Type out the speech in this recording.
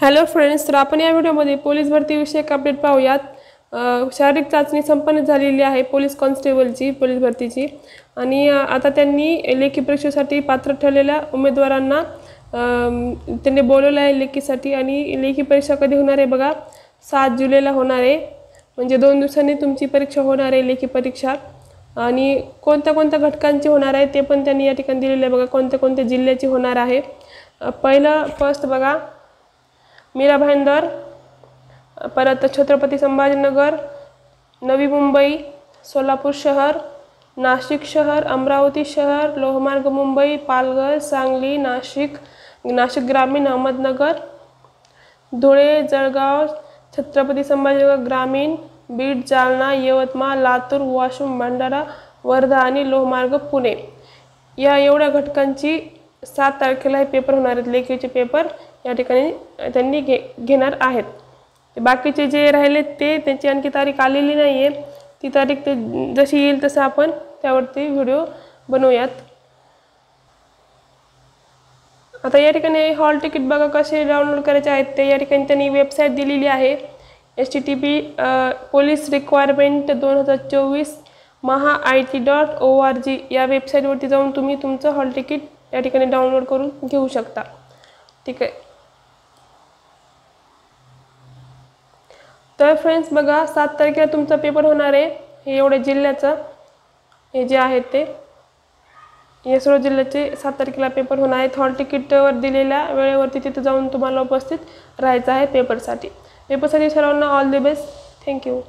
Hello friends, तर आपण या व्हिडिओमध्ये पोलीस भरती विषयक अपडेट पाहूयात। शारीरिक चाचणी संपन्न झालेली आहे पोलीस कॉन्स्टेबलची, पोलीस भरतीची। आणि आता त्यांनी लेखी परीक्षेसाठी पात्र ठरलेल्या उमेदवारांना त्यांनी बोलवलं आहे लेखीसाठी। आणि लेखी परीक्षा कधी होणार आहे बघा, 7 जुलैला होणार आहे, म्हणजे 2 दिवसांनी तुमची परीक्षा होणार आहे, लेखी परीक्षा। आणि कोणत्या घटकांची होणार आहे ते पण त्यांनी या ठिकाणी दिलेलं आहे बघा, कोणत्या जिल्ह्याची होणार आहे। फर्स्ट बघा, मीरा भाईंदर, परत छत्रपती संभाजीनगर, नवी मुंबई, सोलापूर शहर, नाशिक शहर, अमरावती शहर, लोहमार्ग मुंबई, पालघर, सांगली, नाशिक ग्रामीण, अहमदनगर, धुळे, जळगाव, छत्रपती संभाजीनगर ग्रामीण, बीड, जालना, यवतमाळ, लातूर, वाशिम, भंडारा, वर्धा आणि लोहमार्ग पुणे। या एवढ्या घटकांची 7 तारखेला हे पेपर होणार आहेत, लेखीचे पेपर या ठिकाणी त्यांनी घेणार आहेत। बाकीचे जे राहिले ते त्यांची आणखी तारीख आलेली नाही आहे, ती तारीख ते जशी येईल तसं आपण त्यावरती व्हिडिओ बनवूयात। आता या ठिकाणी हॉल तिकीट बघा कसे डाउनलोड करायचे आहेत ते या ठिकाणी त्यांनी वेबसाईट दिलेली आहे, http पोलीस रिक्वायरमेंट 2024 maha-it.org या वेबसाईटवरती जाऊन तुम्ही तुमचं हॉल तिकीट या ठिकाणी डाउनलोड करून घेऊ शकता। ठीक आहे, तर फ्रेंड्स बघा, 7 तारखेला तुमचा पेपर होणार आहे। हे एवढ्या जिल्ह्याचं हे जे आहे ते या सर्व जिल्ह्याचे 7 तारखेला पेपर होणार आहेत। हॉल तिकीटवर दिलेल्या वेळेवरती तिथे जाऊन तुम्हाला उपस्थित राहायचं आहे पेपरसाठी। सर्वांना ऑल द बेस्ट, थँक्यू।